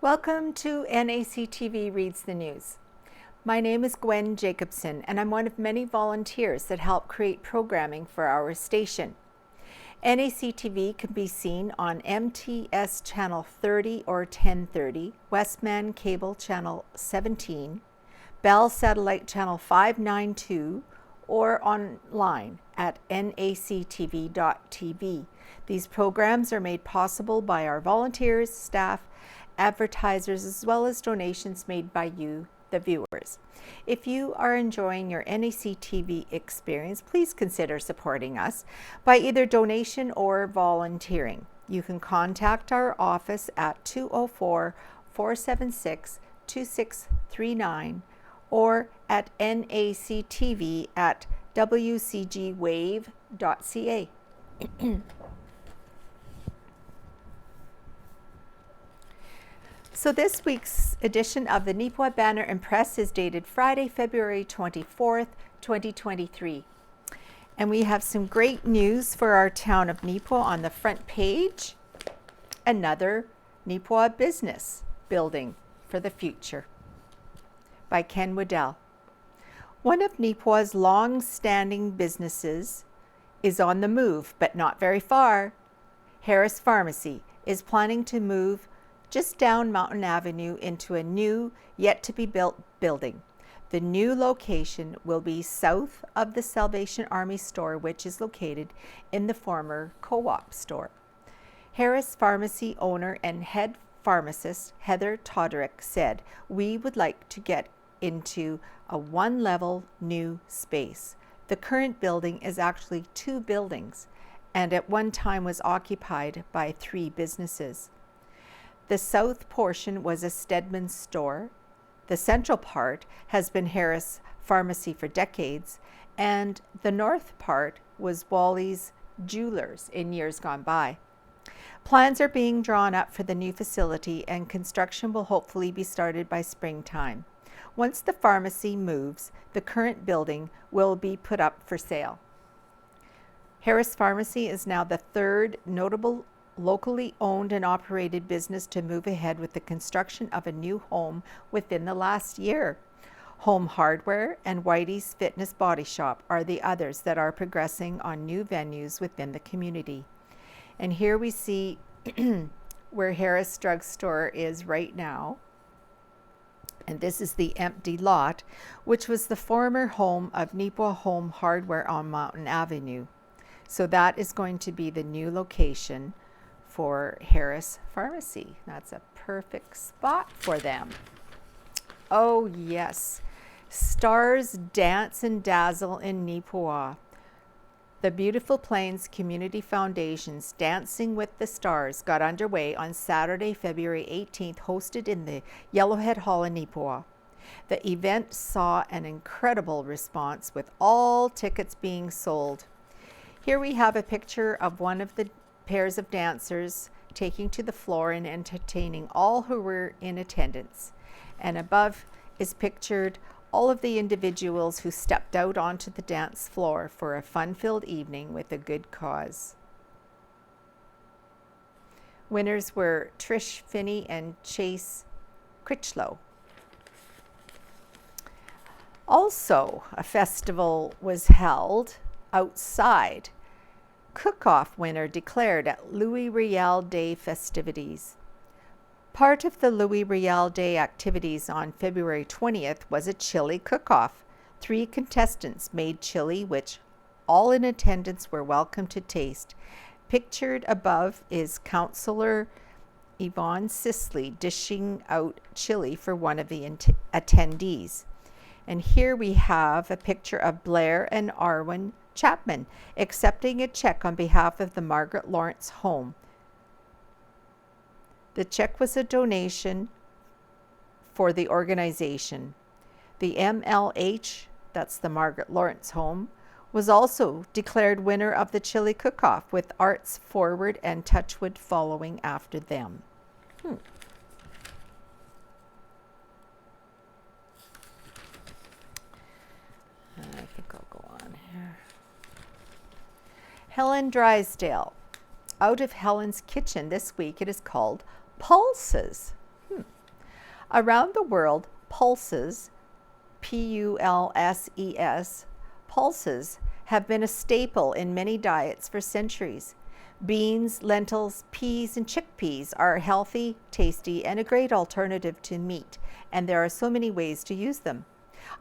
Welcome to NACTV Reads the News. My name is Gwen Jacobsen, and I'm one of many volunteers that help create programming for our station. NACTV can be seen on MTS Channel 30 or 1030, Westman Cable Channel 17, Bell Satellite Channel 592, or online at nactv.tv. These programs are made possible by our volunteers, staff, advertisers, as well as donations made by you, the viewers. If you are enjoying your NACTV experience, please consider supporting us by either donation or volunteering. You can contact our office at 204-476-2639 or at nactv@wcgwave.ca. So this week's edition of the Neepawa Banner and Press is dated Friday, February 24th, 2023. And we have some great news for our town of Neepawa on the front page. Another Neepawa business building for the future by Ken Waddell. One of Neepawa's long-standing businesses is on the move, but not very far. Harris Pharmacy is planning to move just down Mountain Avenue into a new, yet-to-be-built building. The new location will be south of the Salvation Army store, which is located in the former co-op store. Harris Pharmacy owner and head pharmacist Heather Toderick said, "We would like to get into a one-level new space. The current building is actually two buildings and at one time was occupied by 3 businesses. The south portion was a Stedman store. The central part has been Harris Pharmacy for decades, and the north part was Wally's Jewelers in years gone by. Plans are being drawn up for the new facility, and construction will hopefully be started by springtime. Once the pharmacy moves, the current building will be put up for sale." Harris Pharmacy is now the third notable locally owned and operated business to move ahead with the construction of a new home within the last year. Home Hardware and Whitey's Fitness Body Shop are the others that are progressing on new venues within the community. And here we see where Harris Drugstore is right now. And this is the empty lot, which was the former home of Neepawa Home Hardware on Mountain Avenue. So that is going to be the new location for Harris Pharmacy. That's a perfect spot for them. Oh yes, stars dance and dazzle in Neepawa. The Beautiful Plains Community Foundation's Dancing with the Stars got underway on Saturday, February 18th, hosted in the Yellowhead Hall in Neepawa. The event saw an incredible response with all tickets being sold. Here we have a picture of one of the pairs of dancers taking to the floor and entertaining all who were in attendance. And above is pictured all of the individuals who stepped out onto the dance floor for a fun-filled evening with a good cause. Winners were Trish Finney and Chase Critchlow. Also, a festival was held outside. Cook-off winner declared at Louis Riel Day festivities. Part of the Louis Riel Day activities on February 20th was a chili cook-off. 3 contestants made chili, which all in attendance were welcome to taste. Pictured above is Councillor Yvonne Sisley dishing out chili for one of the attendees. And here we have a picture of Blair and Arwen Chapman accepting a check on behalf of the Margaret Lawrence Home. The check was a donation for the organization. The MLH, that's the Margaret Lawrence Home, was also declared winner of the chili cook-off, with Arts Forward and Touchwood following after them. I think I'll go on here. Helen Drysdale. Out of Helen's kitchen this week, it is called Pulses. Around the world, pulses, Pulses, pulses have been a staple in many diets for centuries. Beans, lentils, peas, and chickpeas are healthy, tasty, and a great alternative to meat, and there are so many ways to use them.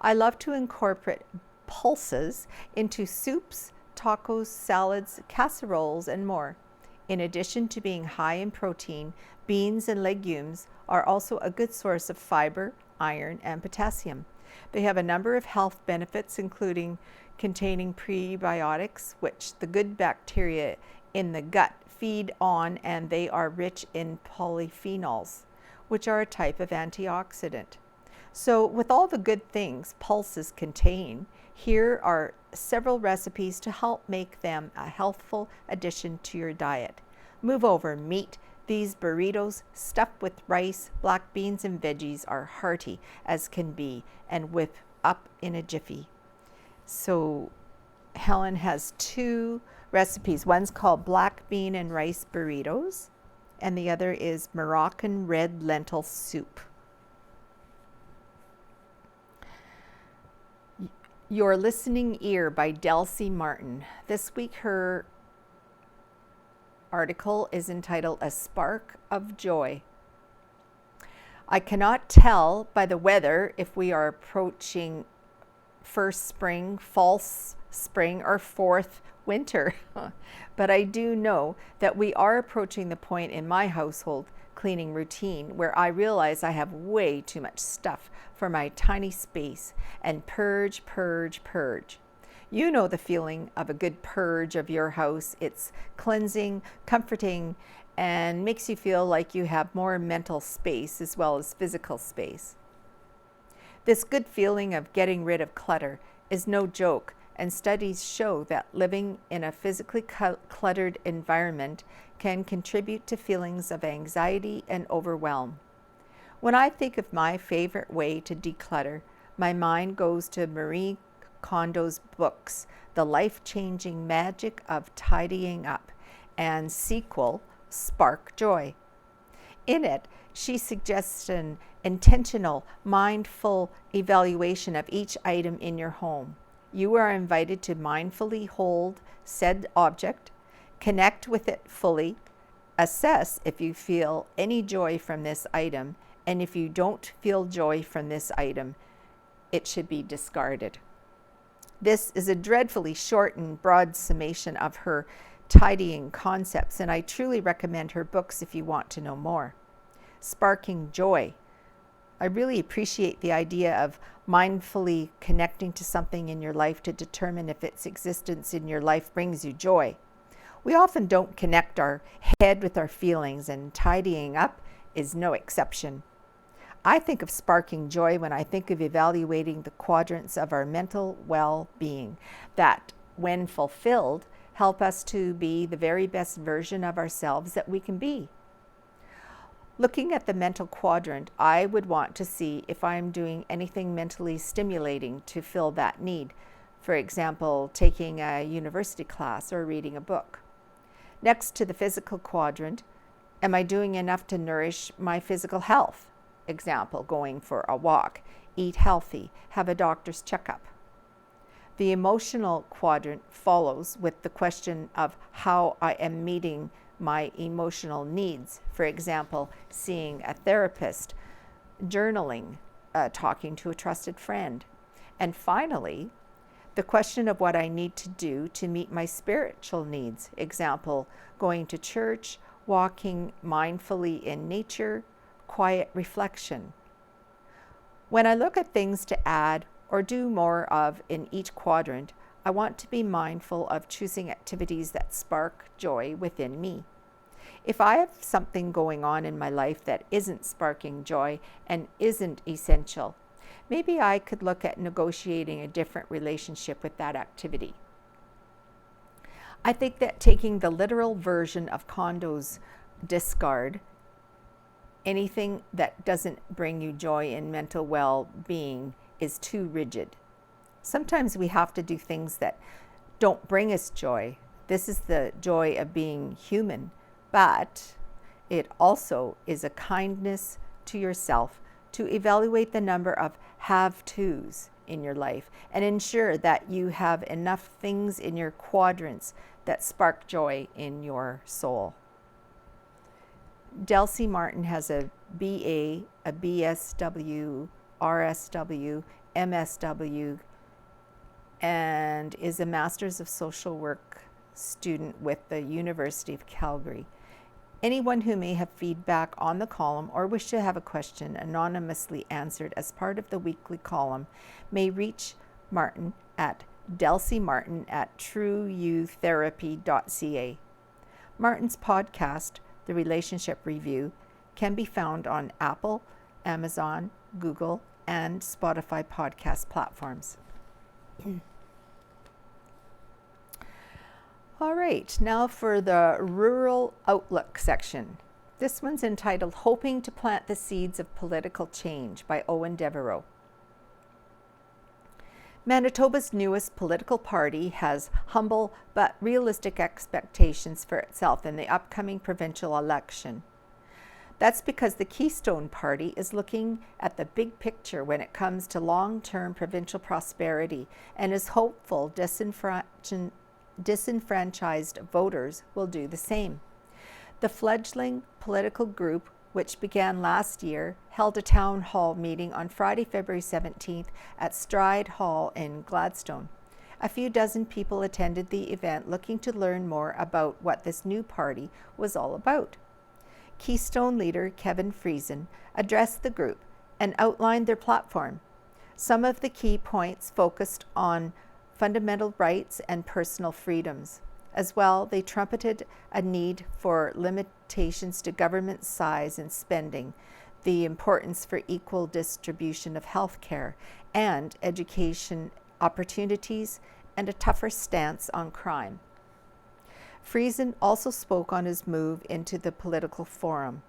I love to incorporate pulses into soups, tacos, salads, casseroles, and more. In addition to being high in protein, beans and legumes are also a good source of fiber, iron, and potassium. They have a number of health benefits, including containing prebiotics, which the good bacteria in the gut feed on, and they are rich in polyphenols, which are a type of antioxidant. So with all the good things pulses contain, here are several recipes to help make them a healthful addition to your diet. Move over meat. These burritos stuffed with rice, black beans, and veggies are hearty as can be and whip up in a jiffy. So Helen has two recipes. One's called black bean and rice burritos, and the other is Moroccan red lentil soup. Your Listening Ear by Delcy Martin. This week her article is entitled A Spark of Joy. I cannot tell by the weather if we are approaching first spring, false spring, or fourth winter, but I do know that we are approaching the point in my household cleaning routine where I realize I have way too much stuff for my tiny space, and purge. You know the feeling of a good purge of your house. It's cleansing, comforting, and makes you feel like you have more mental space as well as physical space. This good feeling of getting rid of clutter is no joke, and studies show that living in a physically cluttered environment can contribute to feelings of anxiety and overwhelm. When I think of my favorite way to declutter, my mind goes to Marie Kondo's books, The Life-Changing Magic of Tidying Up, and sequel, Spark Joy. In it, she suggests an intentional, mindful evaluation of each item in your home. You are invited to mindfully hold said object, connect with it fully, assess if you feel any joy from this item, and if you don't feel joy from this item, it should be discarded. This is a dreadfully short and broad summation of her tidying concepts, and I truly recommend her books if you want to know more. Sparking Joy. I really appreciate the idea of mindfully connecting to something in your life to determine if its existence in your life brings you joy. We often don't connect our head with our feelings, and tidying up is no exception. I think of sparking joy when I think of evaluating the quadrants of our mental well-being that, when fulfilled, help us to be the very best version of ourselves that we can be. Looking at the mental quadrant, I would want to see if I'm doing anything mentally stimulating to fill that need. For example, taking a university class or reading a book. Next to the physical quadrant, am I doing enough to nourish my physical health? Example, going for a walk, eat healthy, have a doctor's checkup. The emotional quadrant follows with the question of how I am meeting my emotional needs. For example, seeing a therapist, journaling, talking to a trusted friend. And finally, the question of what I need to do to meet my spiritual needs. Example, going to church, walking mindfully in nature, quiet reflection. When I look at things to add or do more of in each quadrant, I want to be mindful of choosing activities that spark joy within me. If I have something going on in my life that isn't sparking joy and isn't essential, maybe I could look at negotiating a different relationship with that activity. I think that taking the literal version of Kondo's discard anything that doesn't bring you joy and mental well-being is too rigid. Sometimes we have to do things that don't bring us joy. This is the joy of being human, but it also is a kindness to yourself to evaluate the number of have-tos in your life and ensure that you have enough things in your quadrants that spark joy in your soul. Delcy Martin has a BA, a BSW, RSW, MSW, and is a Master's of Social Work student with the University of Calgary. Anyone who may have feedback on the column or wish to have a question anonymously answered as part of the weekly column may reach Martin at delcymartin@trueyoutherapy.ca. Martin's podcast, The Relationship Review, can be found on Apple, Amazon, Google, and Spotify podcast platforms. All right, now for the Rural Outlook section. This one's entitled Hoping to Plant the Seeds of Political Change by Owen Devereaux. Manitoba's newest political party has humble but realistic expectations for itself in the upcoming provincial election. That's because the Keystone Party is looking at the big picture when it comes to long-term provincial prosperity and is hopeful disenfranchised voters will do the same. The fledgling political group, which began last year, held a town hall meeting on Friday, February 17th at Stride Hall in Gladstone. A few dozen people attended the event looking to learn more about what this new party was all about. Keystone leader Kevin Friesen addressed the group and outlined their platform. Some of the key points focused on fundamental rights and personal freedoms. As well, they trumpeted a need for limitations to government size and spending, the importance for equal distribution of health care and education opportunities, and a tougher stance on crime. Friesen also spoke on his move into the political forum.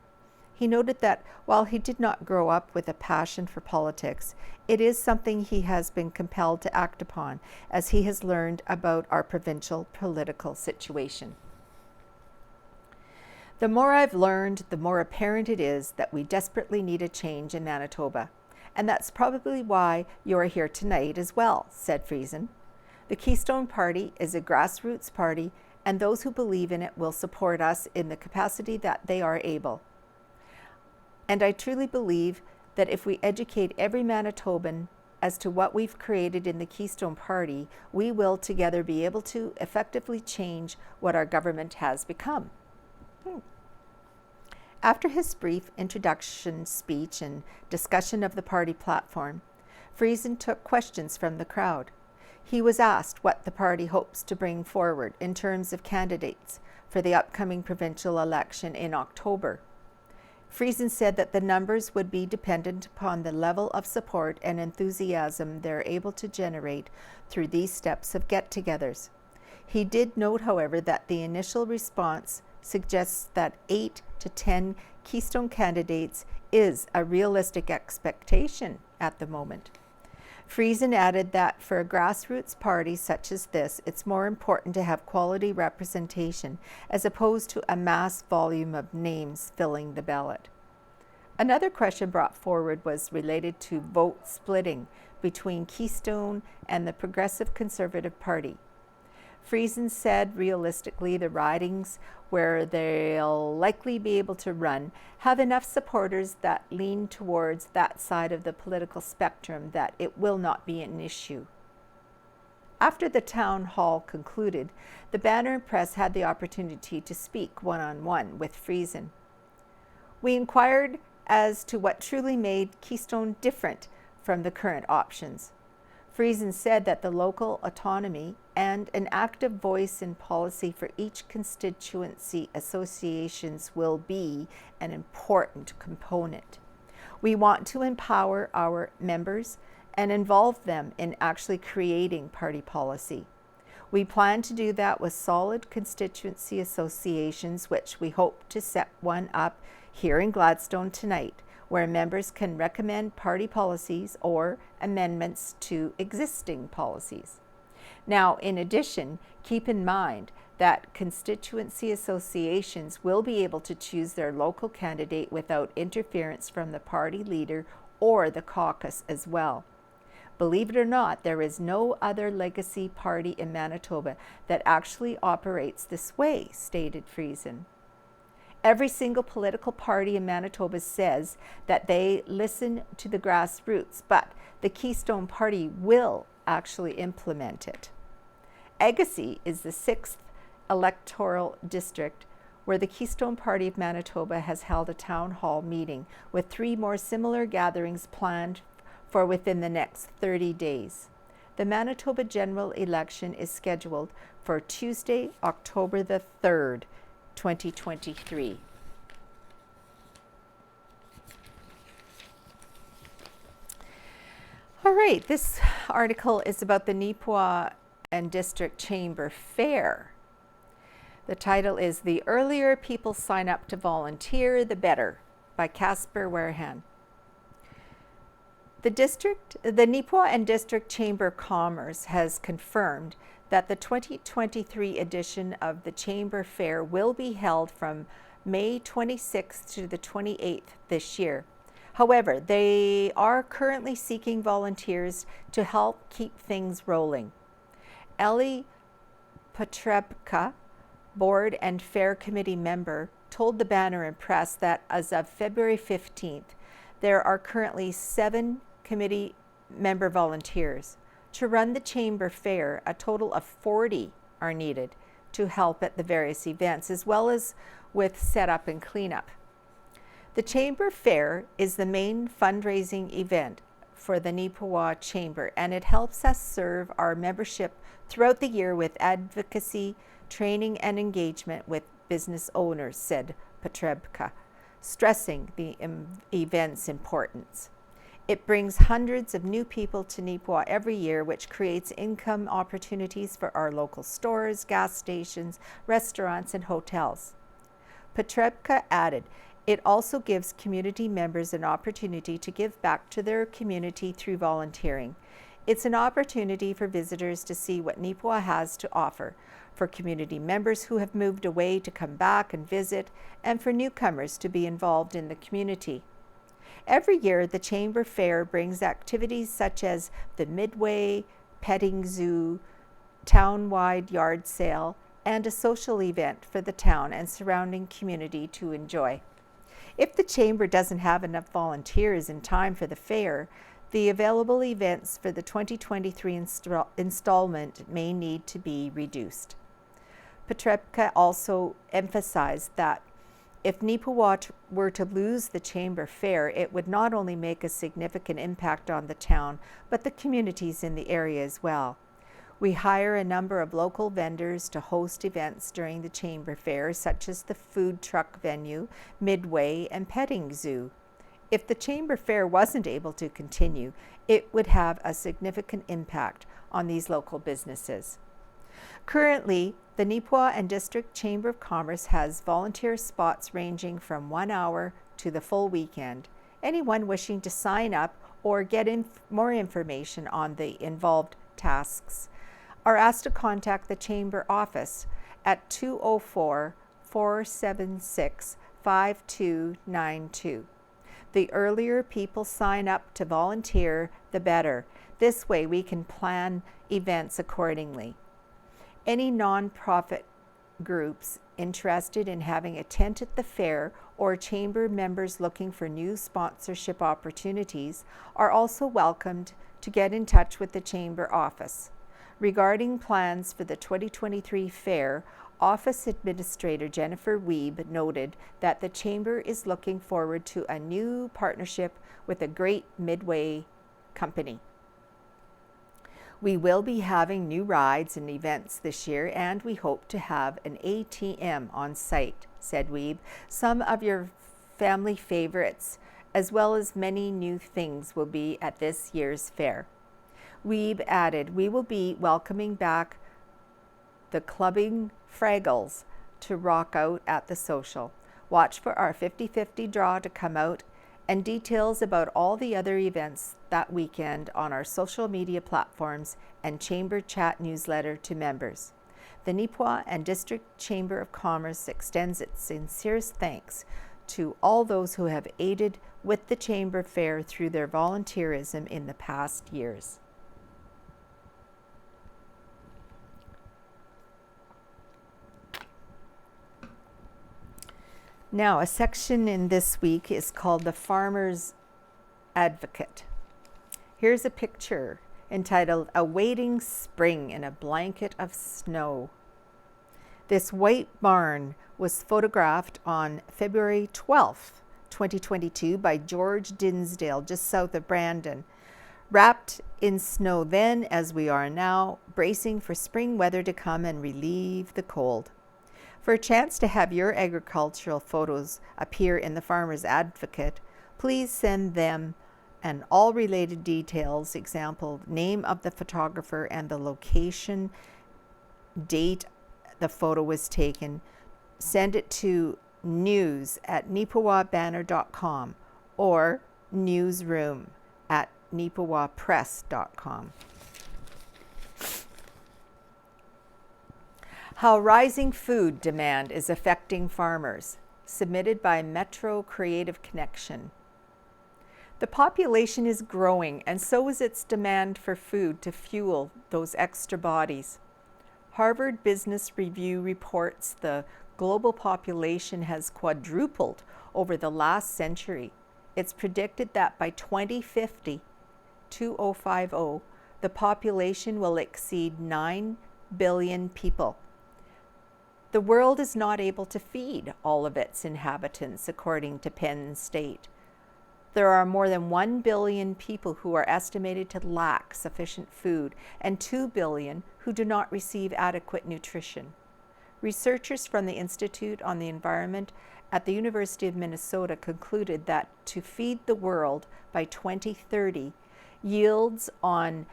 He noted that while he did not grow up with a passion for politics, it is something he has been compelled to act upon as he has learned about our provincial political situation. The more I've learned, the more apparent it is that we desperately need a change in Manitoba. And that's probably why you're here tonight as well, said Friesen. The Keystone Party is a grassroots party, and those who believe in it will support us in the capacity that they are able. And I truly believe that if we educate every Manitoban as to what we've created in the Keystone Party, we will together be able to effectively change what our government has become. After his brief introduction speech and discussion of the party platform, Friesen took questions from the crowd. He was asked what the party hopes to bring forward in terms of candidates for the upcoming provincial election in October. Friesen said that the numbers would be dependent upon the level of support and enthusiasm they're able to generate through these steps of get-togethers. He did note, however, that the initial response suggests that 8 to 10 Keystone candidates is a realistic expectation at the moment. Friesen added that for a grassroots party such as this, it's more important to have quality representation as opposed to a mass volume of names filling the ballot. Another question brought forward was related to vote splitting between Keystone and the Progressive Conservative Party. Friesen said realistically the ridings where they'll likely be able to run have enough supporters that lean towards that side of the political spectrum that it will not be an issue. After the town hall concluded, the Banner and Press had the opportunity to speak one-on-one with Friesen. We inquired as to what truly made Keystone different from the current options. Friesen said that the local autonomy and an active voice in policy for each constituency associations will be an important component. We want to empower our members and involve them in actually creating party policy. We plan to do that with solid constituency associations, which we hope to set one up here in Gladstone tonight, where members can recommend party policies or amendments to existing policies. Now, in addition, keep in mind that constituency associations will be able to choose their local candidate without interference from the party leader or the caucus as well. Believe it or not, there is no other legacy party in Manitoba that actually operates this way, stated Friesen. Every single political party in Manitoba says that they listen to the grassroots, but the Keystone Party will actually implement it. Agassiz is the 6th electoral district where the Keystone Party of Manitoba has held a town hall meeting with 3 more similar gatherings planned for within the next 30 days. The Manitoba general election is scheduled for Tuesday, October the 3rd, 2023. All right, this article is about the Neepawa and District Chamber Fair. The title is "The Earlier People Sign Up to Volunteer, the Better" by Casper Warehan. The Neepawa and District Chamber of Commerce has confirmed that the 2023 edition of the Chamber Fair will be held from May 26th to the 28th this year. However, they are currently seeking volunteers to help keep things rolling. Ellie Potrebka, Board and Fair Committee member, told the Banner and Press that as of February 15th, there are currently 7 committee member volunteers. To run the Chamber Fair, a total of 40 are needed to help at the various events, as well as with setup and cleanup. The Chamber Fair is the main fundraising event for the Neepawa Chamber, and it helps us serve our membership throughout the year with advocacy, training, and engagement with business owners, said Potrebka, stressing the event's importance. It brings hundreds of new people to Neepawa every year, which creates income opportunities for our local stores, gas stations, restaurants, and hotels. Potrebka added, it also gives community members an opportunity to give back to their community through volunteering. It's an opportunity for visitors to see what Neepawa has to offer, for community members who have moved away to come back and visit, and for newcomers to be involved in the community. Every year, the Chamber Fair brings activities such as the Midway, petting zoo, town-wide yard sale, and a social event for the town and surrounding community to enjoy. If the Chamber doesn't have enough volunteers in time for the fair, the available events for the 2023 installment may need to be reduced. Potrebka also emphasized that if Neepawa were to lose the Chamber Fair, it would not only make a significant impact on the town, but the communities in the area as well. We hire a number of local vendors to host events during the Chamber Fair, such as the food truck venue, Midway, and petting zoo. If the Chamber Fair wasn't able to continue, it would have a significant impact on these local businesses. Currently, the Neepawa and District Chamber of Commerce has volunteer spots ranging from 1 hour to the full weekend. Anyone wishing to sign up or get more information on the involved tasks are asked to contact the Chamber office at 204-476-5292. The earlier people sign up to volunteer, the better. This way we can plan events accordingly. Any nonprofit groups interested in having a tent at the fair or Chamber members looking for new sponsorship opportunities are also welcomed to get in touch with the Chamber office. Regarding plans for the 2023 fair, Office Administrator Jennifer Wiebe noted that the Chamber is looking forward to a new partnership with a great Midway company. We will be having new rides and events this year, and we hope to have an ATM on site, said Wiebe. Some of your family favorites, as well as many new things, will be at this year's fair. Wiebe added, we will be welcoming back the Clubbing Fraggles to rock out at the social. Watch for our 50-50 draw to come out and details about all the other events that weekend on our social media platforms and Chamber chat newsletter to members. The Neepawa and District Chamber of Commerce extends its sincerest thanks to all those who have aided with the Chamber Fair through their volunteerism in the past years. Now, a section in this week is called The Farmer's Advocate. Here's a picture entitled Awaiting Spring in a Blanket of Snow. This white barn was photographed on February 12th, 2022 by George Dinsdale, just south of Brandon. Wrapped in snow then, as we are now, bracing for spring weather to come and relieve the cold. For a chance to have your agricultural photos appear in the Farmer's Advocate, please send them and all related details, example, name of the photographer and the location, date the photo was taken. Send it to news@neepawabanner.com or newsroom@neepawapress.com. How rising food demand is affecting farmers, submitted by Metro Creative Connection. The population is growing, and so is its demand for food to fuel those extra bodies. Harvard Business Review reports the global population has quadrupled over the last century. It's predicted that by 2050, the population will exceed 9 billion people. The world is not able to feed all of its inhabitants, according to Penn State. There are more than 1 billion people who are estimated to lack sufficient food and 2 billion who do not receive adequate nutrition. Researchers from the Institute on the Environment at the University of Minnesota concluded that to feed the world by 2030, yields on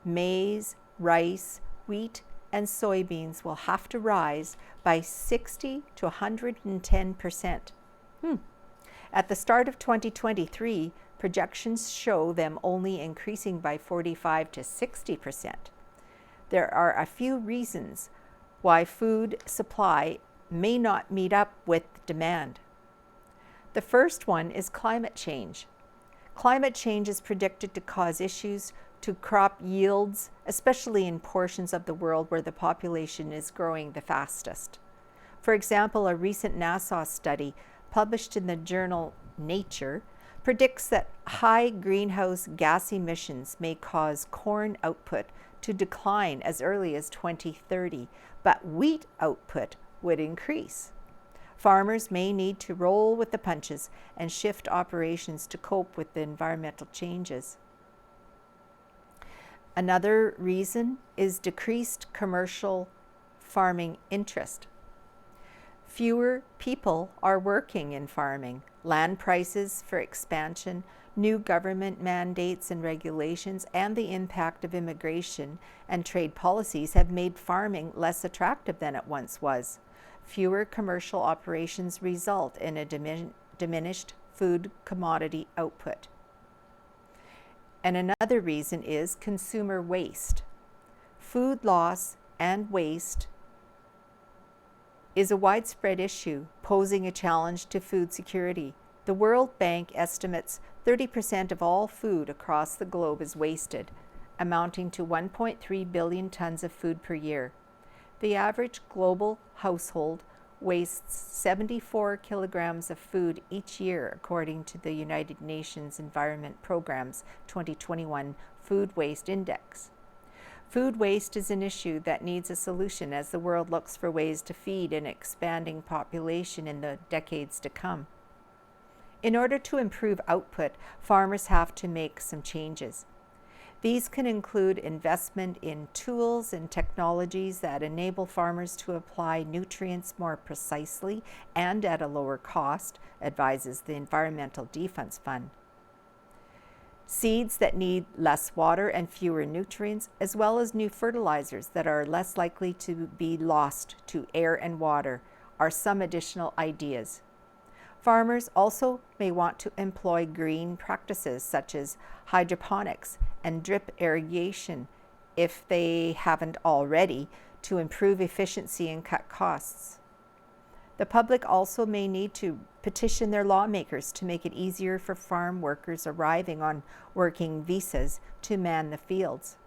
maize, rice, wheat, and soybeans will have to rise by 60 to 110%. At the start of 2023, projections show them only increasing by 45 to 60%. There are a few reasons why food supply may not meet up with demand. The first one is climate change. Climate change is predicted to cause issues to crop yields, especially in portions of the world where the population is growing the fastest. For example, a recent NASA study published in the journal Nature predicts that high greenhouse gas emissions may cause corn output to decline as early as 2030, but wheat output would increase. Farmers may need to roll with the punches and shift operations to cope with the environmental changes. Another reason is decreased commercial farming interest. Fewer people are working in farming. Land prices for expansion, new government mandates and regulations, and the impact of immigration and trade policies have made farming less attractive than it once was. Fewer commercial operations result in a diminished food commodity output. And another reason is consumer waste. Food loss and waste is a widespread issue, posing a challenge to food security. The World Bank estimates 30% of all food across the globe is wasted, amounting to 1.3 billion tons of food per year. The average global household wastes 74 kilograms of food each year, according to the United Nations Environment Programme's 2021 Food Waste Index. Food waste is an issue that needs a solution as the world looks for ways to feed an expanding population in the decades to come. In order to improve output, farmers have to make some changes. These can include investment in tools and technologies that enable farmers to apply nutrients more precisely and at a lower cost, advises the Environmental Defense Fund. Seeds that need less water and fewer nutrients, as well as new fertilizers that are less likely to be lost to air and water, are some additional ideas. Farmers also may want to employ green practices such as hydroponics and drip irrigation, if they haven't already, to improve efficiency and cut costs. The public also may need to petition their lawmakers to make it easier for farm workers arriving on working visas to man the fields.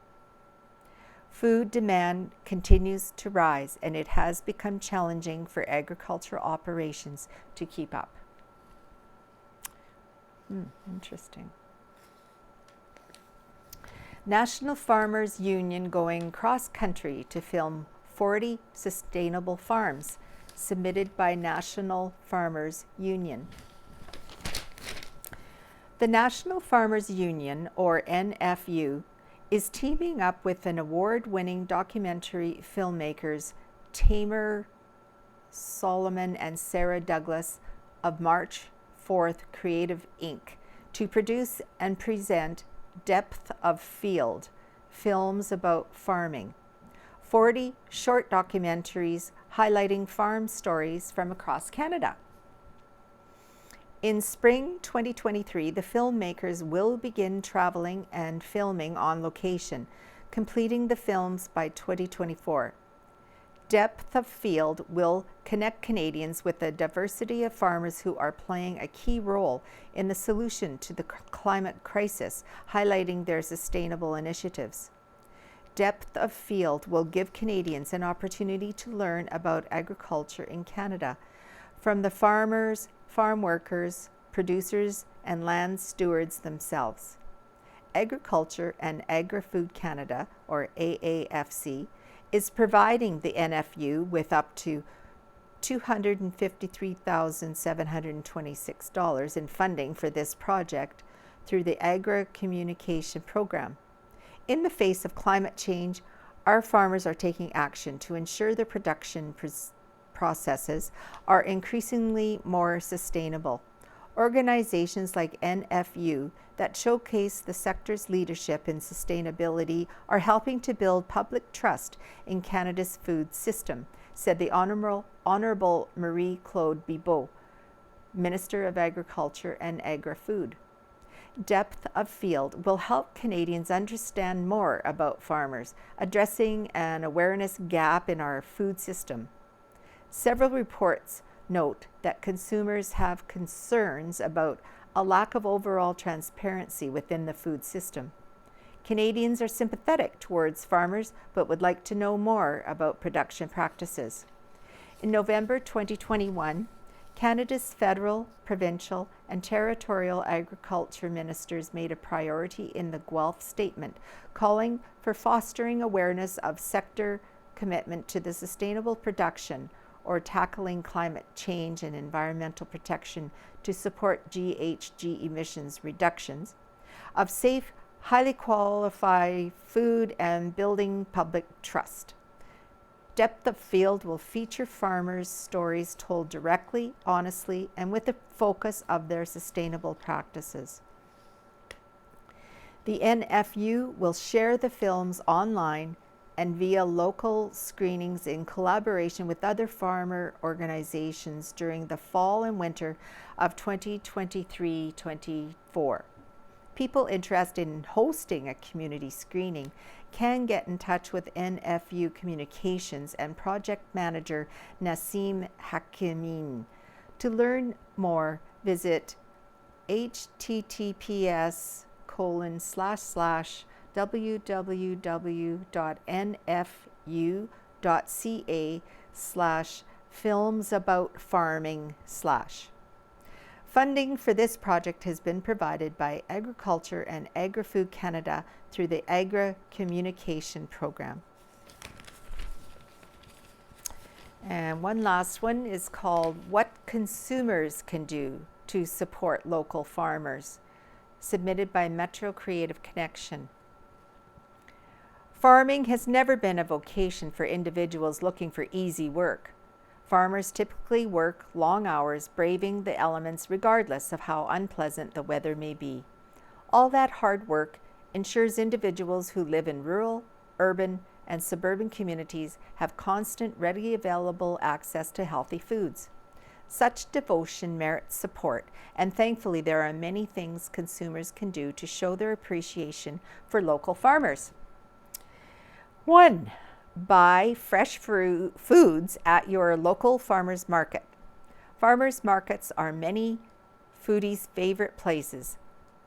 Food demand continues to rise, and it has become challenging for agricultural operations to keep up. Interesting. National Farmers Union going cross-country to film 40 sustainable farms, submitted by National Farmers Union. The National Farmers Union, or NFU, is teaming up with an award-winning documentary filmmakers Tamer Solomon and Sarah Douglas of March 4th Creative Inc. to produce and present Depth of Field films about farming. 40 short documentaries highlighting farm stories from across Canada. In spring 2023, the filmmakers will begin traveling and filming on location, completing the films by 2024. Depth of Field will connect Canadians with a diversity of farmers who are playing a key role in the solution to the climate crisis, highlighting their sustainable initiatives. Depth of Field will give Canadians an opportunity to learn about agriculture in Canada from the farmers, farm workers, producers, and land stewards themselves. Agriculture and Agri-Food Canada, or AAFC, is providing the NFU with up to $253,726 in funding for this project through the Agri-Communication Program. In the face of climate change, our farmers are taking action to ensure their production processes are increasingly more sustainable. Organizations like NFU that showcase the sector's leadership in sustainability are helping to build public trust in Canada's food system, said the Honourable Marie-Claude Bibeau, Minister of Agriculture and Agri-Food. Depth of Field will help Canadians understand more about farmers, addressing an awareness gap in our food system. Several reports note that consumers have concerns about a lack of overall transparency within the food system. Canadians are sympathetic towards farmers but would like to know more about production practices. In November 2021, Canada's federal, provincial, and territorial agriculture ministers made a priority in the Guelph Statement, calling for fostering awareness of sector commitment to the sustainable production or tackling climate change and environmental protection to support GHG emissions reductions, of safe, highly qualified food and building public trust. Depth of Field will feature farmers' stories told directly, honestly, and with the focus of their sustainable practices. The NFU will share the films online and via local screenings in collaboration with other farmer organizations during the fall and winter of 2023-24. People interested in hosting a community screening can get in touch with NFU Communications and project manager Nassim Hakimin. To learn more, visit https://www.nfu.ca/filmsaboutfarming/. Funding for this project has been provided by Agriculture and Agri-Food Canada through the Agri-Communication Program. And one last one is called What Consumers Can Do to Support Local Farmers, submitted by Metro Creative Connection. Farming has never been a vocation for individuals looking for easy work. Farmers typically work long hours, braving the elements regardless of how unpleasant the weather may be. All that hard work ensures individuals who live in rural, urban, and suburban communities have constant, readily available access to healthy foods. Such devotion merits support, and thankfully there are many things consumers can do to show their appreciation for local farmers. 1. Buy fresh foods at your local farmers market. Farmers markets are many foodies' favorite places,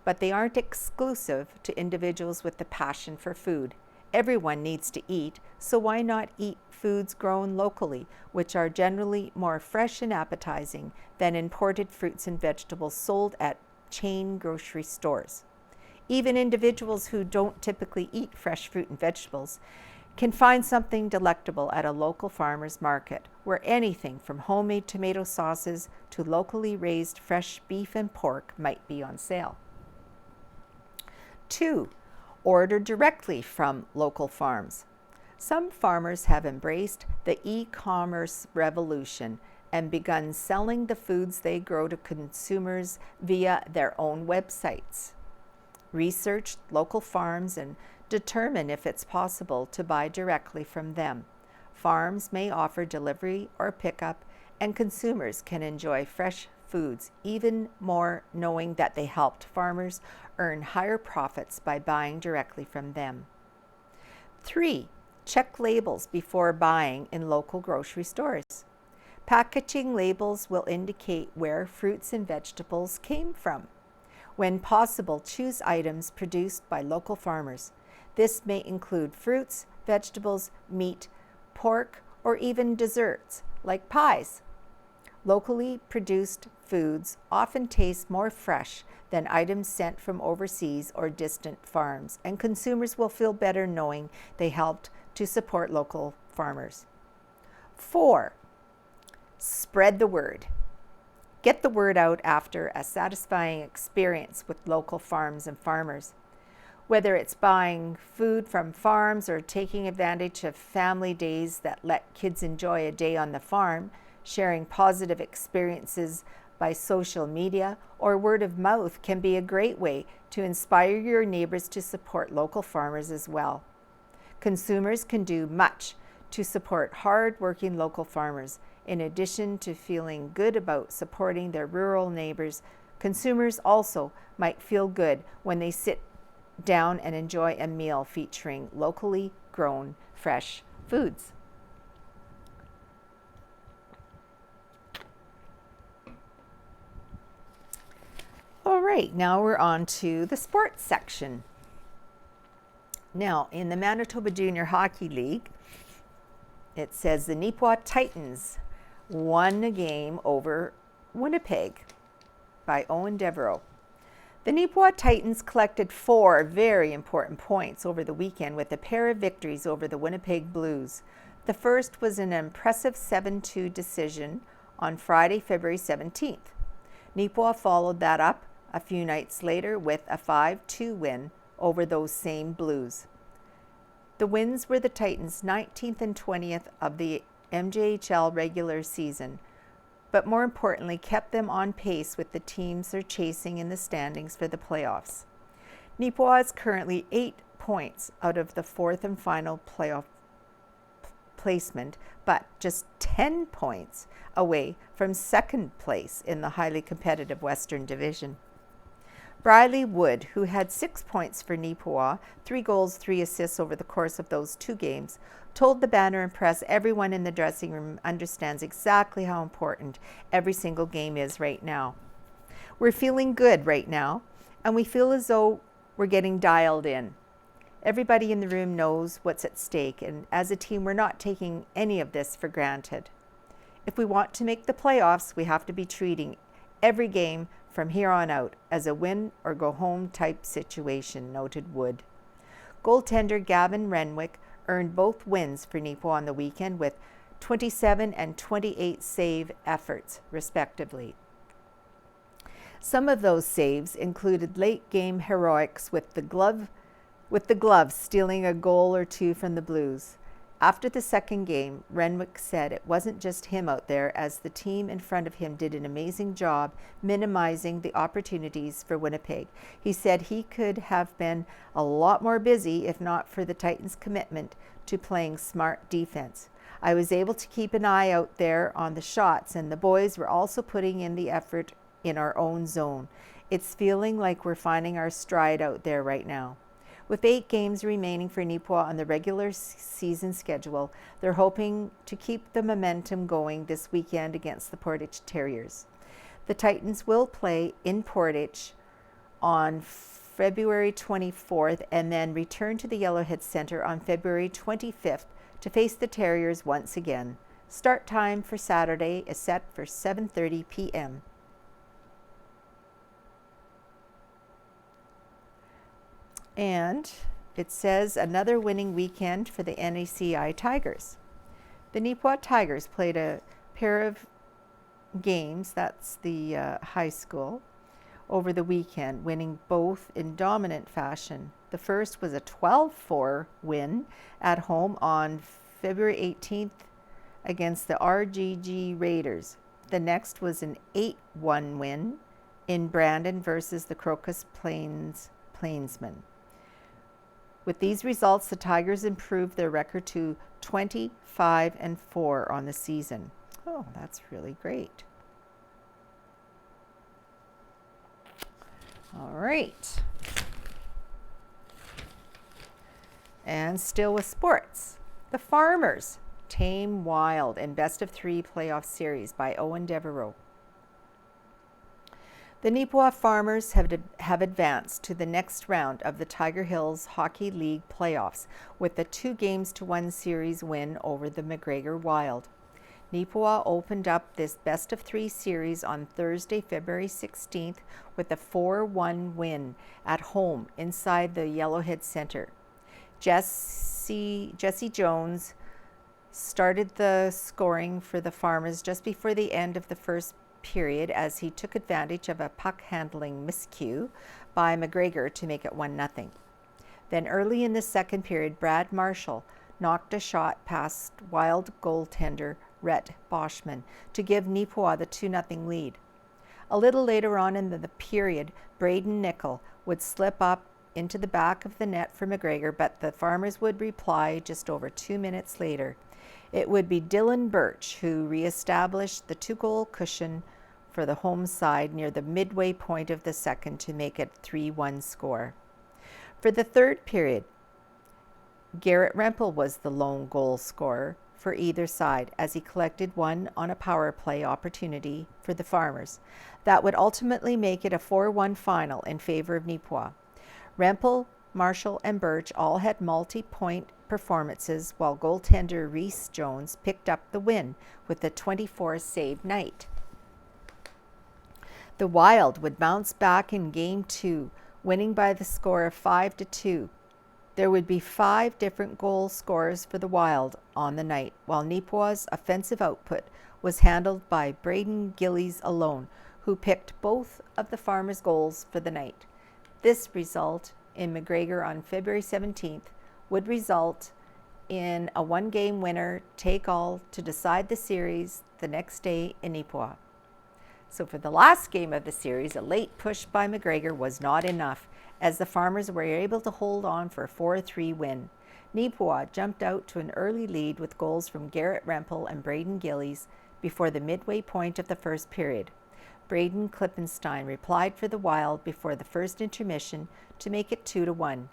but they aren't exclusive to individuals with the passion for food. Everyone needs to eat, so why not eat foods grown locally, which are generally more fresh and appetizing than imported fruits and vegetables sold at chain grocery stores? Even individuals who don't typically eat fresh fruit and vegetables can find something delectable at a local farmer's market, where anything from homemade tomato sauces to locally raised fresh beef and pork might be on sale. 2. Order directly from local farms. Some farmers have embraced the e-commerce revolution and begun selling the foods they grow to consumers via their own websites. Research local farms and determine if it's possible to buy directly from them. Farms may offer delivery or pickup, and consumers can enjoy fresh foods even more knowing that they helped farmers earn higher profits by buying directly from them. 3. Check labels before buying in local grocery stores. Packaging labels will indicate where fruits and vegetables came from. When possible, choose items produced by local farmers. This may include fruits, vegetables, meat, pork, or even desserts like pies. Locally produced foods often taste more fresh than items sent from overseas or distant farms, and consumers will feel better knowing they helped to support local farmers. 4. Spread the word. Get the word out after a satisfying experience with local farms and farmers. Whether it's buying food from farms or taking advantage of family days that let kids enjoy a day on the farm, sharing positive experiences by social media or word of mouth can be a great way to inspire your neighbors to support local farmers as well. Consumers can do much to support hard-working local farmers. In addition to feeling good about supporting their rural neighbors, consumers also might feel good when they sit down and enjoy a meal featuring locally grown fresh foods. All right, now we're on to the sports section. Now, in the Manitoba Junior Hockey League, it says the Neepawa Titans won a game over Winnipeg by Owen Devereaux. The Neepawa Titans collected 4 very important points over the weekend with a pair of victories over the Winnipeg Blues. The first was an impressive 7-2 decision on Friday, February 17th. Neepawa followed that up a few nights later with a 5-2 win over those same Blues. The wins were the Titans' 19th and 20th of the MJHL regular season, but more importantly kept them on pace with the teams they're chasing in the standings for the playoffs. Neepawa is currently 8 points out of the 4th and final playoff placement, but just 10 points away from second place in the highly competitive Western Division. Briley Wood, who had 6 points for Neepawa, 3 goals, 3 assists over the course of those 2 games, told the Banner and Press everyone in the dressing room understands exactly how important every single game is right now. We're feeling good right now, and we feel as though we're getting dialed in. Everybody in the room knows what's at stake, and as a team, we're not taking any of this for granted. If we want to make the playoffs, we have to be treating every game from here on out as a win or go home type situation, noted Wood. Goaltender Gavin Renwick earned both wins for Neepawa on the weekend with 27 and 28 save efforts, respectively. Some of those saves included late game heroics with the glove stealing a goal or 2 from the Blues. After the second game, Renwick said it wasn't just him out there, as the team in front of him did an amazing job minimizing the opportunities for Winnipeg. He said he could have been a lot more busy if not for the Titans' commitment to playing smart defense. I was able to keep an eye out there on the shots, and the boys were also putting in the effort in our own zone. It's feeling like we're finding our stride out there right now. With 8 games remaining for Neepawa on the regular season schedule, they're hoping to keep the momentum going this weekend against the Portage Terriers. The Titans will play in Portage on February 24th and then return to the Yellowhead Centre on February 25th to face the Terriers once again. Start time for Saturday is set for 7:30 p.m. And it says another winning weekend for the NACI Tigers. The Neepawa Tigers played a pair of games, that's the high school, over the weekend, winning both in dominant fashion. The first was a 12-4 win at home on February 18th against the RGG Raiders. The next was an 8-1 win in Brandon versus the Crocus Plainsmen. With these results, the Tigers improved their record to 25-4 on the season. Oh, that's really great. All right. And still with sports, the Farmers tame Wild in best-of-3 playoff series by Owen Devereaux. The Neepawa Farmers have advanced to the next round of the Tiger Hills Hockey League playoffs with a 2-1 series win over the McGregor Wild. Neepawa opened up this best-of-3 series on Thursday, February 16th with a 4-1 win at home inside the Yellowhead Centre. Jesse Jones started the scoring for the Farmers just before the end of the first period as he took advantage of a puck-handling miscue by McGregor to make it 1-0. Then early in the second period, Brad Marshall knocked a shot past Wild goaltender Rhett Boschman to give Neepawa the 2-0 lead. A little later on in the period, Braden Nickel would slip up into the back of the net for McGregor, but the Farmers would reply just over 2 minutes later. It would be Dylan Birch who reestablished the 2-goal cushion for the home side near the midway point of the second to make it 3-1 score. For the third period, Garrett Rempel was the lone goal scorer for either side as he collected one on a power play opportunity for the Farmers. That would ultimately make it a 4-1 final in favor of Neepawa. Rempel, Marshall, and Birch all had multi-point performances, while goaltender Reese Jones picked up the win with a 24-save night. The Wild would bounce back in Game 2, winning by the score of 5-2. There would be 5 different goal scorers for the Wild on the night, while Neepawa's offensive output was handled by Braden Gillies alone, who picked both of the Farmers' goals for the night. This result in McGregor on February 17th would result in a 1-game winner take all to decide the series the next day in Neepawa. So for the last game of the series, a late push by McGregor was not enough, as the Farmers were able to hold on for a 4-3 win. Neepawa jumped out to an early lead with goals from Garrett Rempel and Braden Gillies before the midway point of the first period. Braden Klippenstein replied for the Wild before the first intermission to make it 2-1.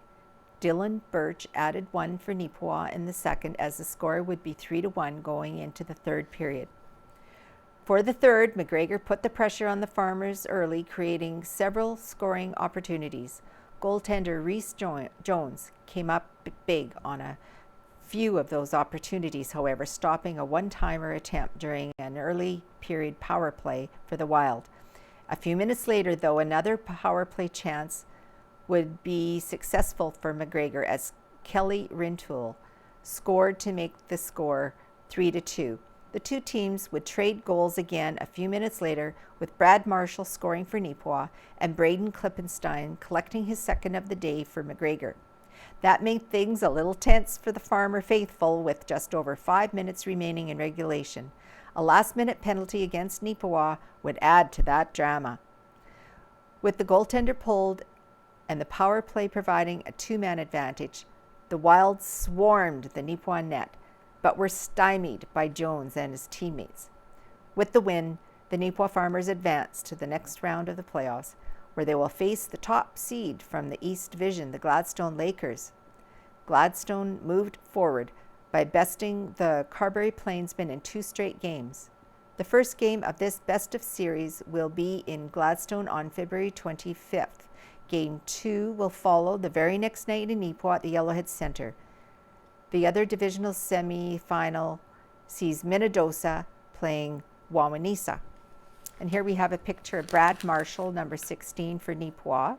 Dylan Birch added 1 for Neepawa in the second, as the score would be 3-1 going into the third period. For the third, McGregor put the pressure on the Farmers early, creating several scoring opportunities. Goaltender Reese Jones came up big on a few of those opportunities, however, stopping a one-timer attempt during an early period power play for the Wild. A few minutes later, though, another power play chance would be successful for McGregor as Kelly Rintoul scored to make the score 3-2. The two teams would trade goals again a few minutes later, with Brad Marshall scoring for Neepawa and Braden Klippenstein collecting his second of the day for McGregor. That made things a little tense for the Farmer faithful with just over 5 minutes remaining in regulation. A last-minute penalty against Neepawa would add to that drama. With the goaltender pulled and the power play providing a 2-man advantage, the Wild swarmed the Neepawa net, but were stymied by Jones and his teammates. With the win, the Neepawa Farmers advanced to the next round of the playoffs. where they will face the top seed from the East Division, the Gladstone Lakers. Gladstone moved forward by besting the Carberry Plainsmen in 2 straight games. The first game of this best of series will be in Gladstone on February 25th. Game 2 will follow the very next night in Neepawa at the Yellowhead Center. The other divisional semi-final sees Minnedosa playing Wawanesa. And here we have a picture of Brad Marshall, number 16 for Neepawa.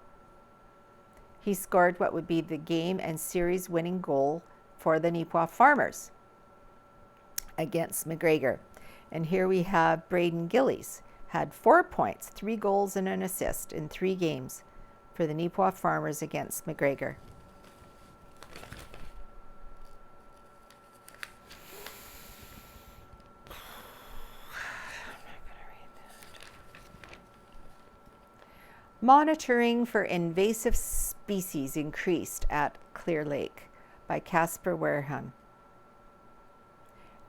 He scored what would be the game and series winning goal for the Neepawa Farmers against McGregor. And here we have Braden Gillies, had 4 points, 3 goals and an assist in 3 games for the Neepawa Farmers against McGregor. Monitoring for invasive species increased at Clear Lake by Casper Wareham.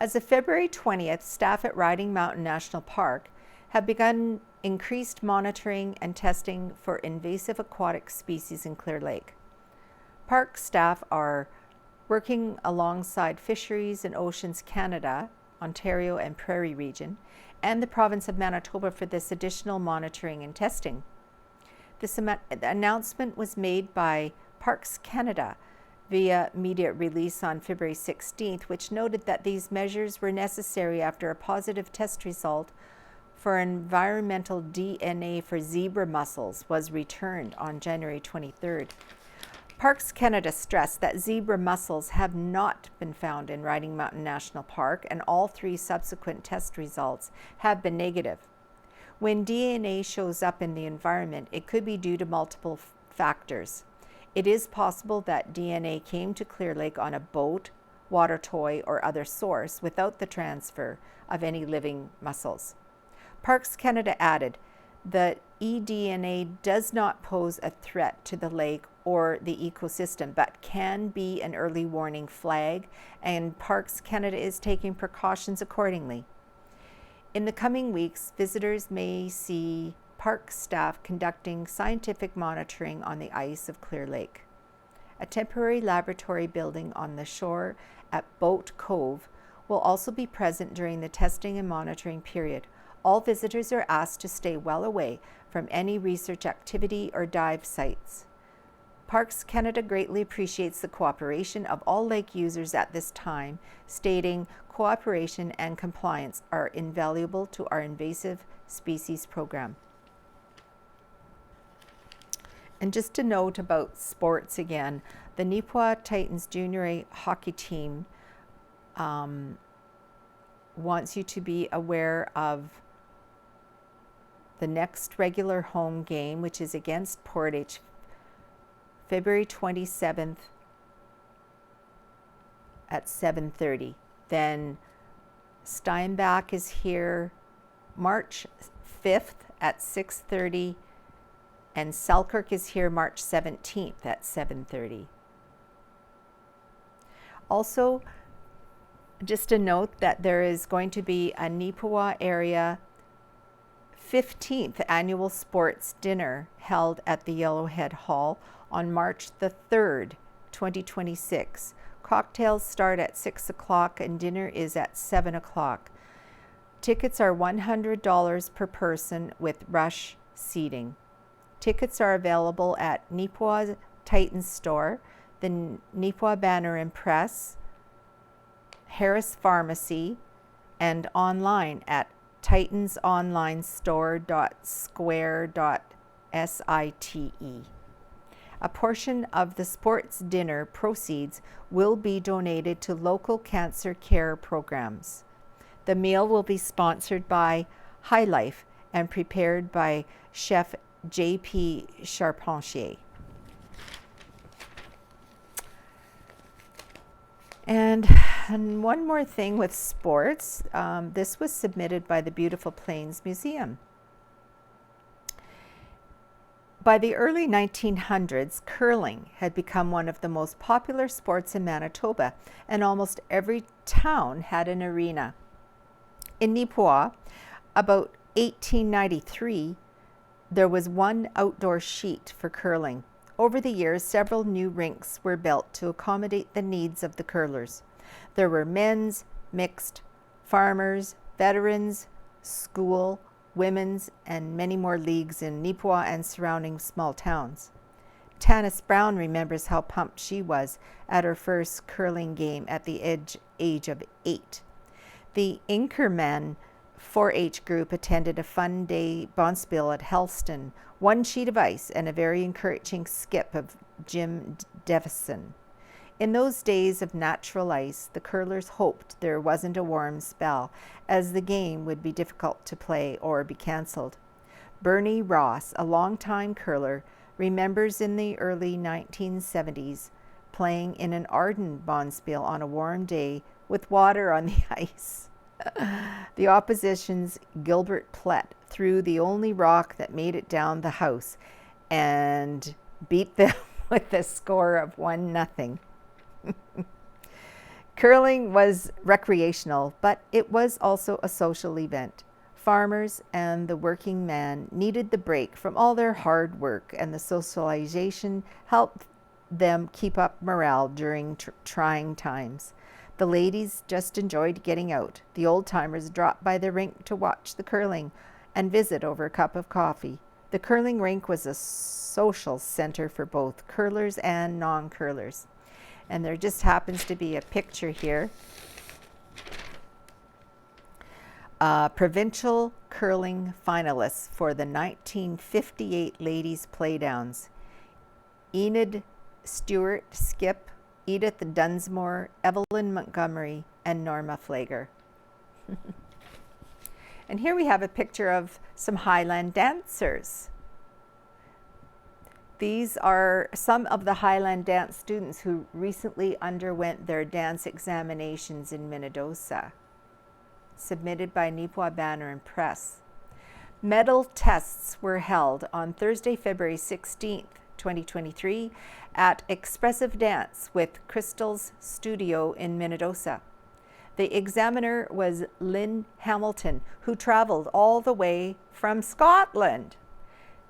As of February 20th, staff at Riding Mountain National Park have begun increased monitoring and testing for invasive aquatic species in Clear Lake. Park staff are working alongside Fisheries and Oceans Canada, Ontario and Prairie Region, and the province of Manitoba for this additional monitoring and testing. This announcement was made by Parks Canada via media release on February 16th, which noted that these measures were necessary after a positive test result for environmental DNA for zebra mussels was returned on January 23rd. Parks Canada stressed that zebra mussels have not been found in Riding Mountain National Park, and all 3 subsequent test results have been negative. When DNA shows up in the environment, it could be due to multiple factors. It is possible that DNA came to Clear Lake on a boat, water toy, or other source without the transfer of any living mussels. Parks Canada added that eDNA does not pose a threat to the lake or the ecosystem, but can be an early warning flag, and Parks Canada is taking precautions accordingly. In the coming weeks, visitors may see park staff conducting scientific monitoring on the ice of Clear Lake. A temporary laboratory building on the shore at Boat Cove will also be present during the testing and monitoring period. All visitors are asked to stay well away from any research activity or dive sites. Parks Canada greatly appreciates the cooperation of all lake users at this time, stating cooperation and compliance are invaluable to our invasive species program. And just a note about sports again, the Neepawa Titans Junior A hockey team wants you to be aware of the next regular home game, which is against Portage, February 27th at 7:30. Then Steinbach is here March 5th at 6:30, and Selkirk is here March 17th at 7:30. Also, just a note that there is going to be a Neepawa area 15th annual sports dinner held at the Yellowhead Hall on March the 3rd, 2026. Cocktails start at 6 o'clock and dinner is at 7 o'clock. Tickets are $100 per person with rush seating. Tickets are available at Neepawa Titans Store, the Neepawa Banner and Press, Harris Pharmacy, and online at titansonlinestore.square.site. A portion of the sports dinner proceeds will be donated to local cancer care programs. The meal will be sponsored by High Life and prepared by Chef J.P. Charpentier. And one more thing with sports. This was submitted by the Beautiful Plains Museum. By the early 1900s, curling had become one of the most popular sports in Manitoba, and almost every town had an arena. In Neepawa, about 1893, there was one outdoor sheet for curling. Over the years, several new rinks were built to accommodate the needs of the curlers. There were men's, mixed, farmers, veterans, school, women's, and many more leagues in Neepawa and surrounding small towns. Tanis Brown remembers how pumped she was at her first curling game at the age of 8. The Inkerman 4-H group attended a fun day bonspiel at Helston, one sheet of ice and a very encouraging skip of Jim Devison. In those days of natural ice, the curlers hoped there wasn't a warm spell, as the game would be difficult to play or be cancelled. Bernie Ross, a longtime curler, remembers in the early 1970s playing in an Arden bonspiel on a warm day with water on the ice. The opposition's Gilbert Plett threw the only rock that made it down the house and beat them with a score of 1-0. Curling was recreational, but it was also a social event. Farmers and the working man needed the break from all their hard work, and the socialization helped them keep up morale during trying times. The ladies just enjoyed getting out. The old-timers dropped by the rink to watch the curling and visit over a cup of coffee. The curling rink was a social center for both curlers and non-curlers. And there just happens to be a picture here. Provincial curling finalists for the 1958 ladies playdowns. Enid Stewart Skip, Edith Dunsmore, Evelyn Montgomery, and Norma Flager. And here we have a picture of some Highland dancers. These are some of the Highland dance students who recently underwent their dance examinations in Minnedosa, submitted by Neepawa Banner and Press. Medal tests were held on Thursday, February 16th, 2023 at Expressive Dance with Crystal's Studio in Minnedosa. The examiner was Lynn Hamilton, who traveled all the way from Scotland.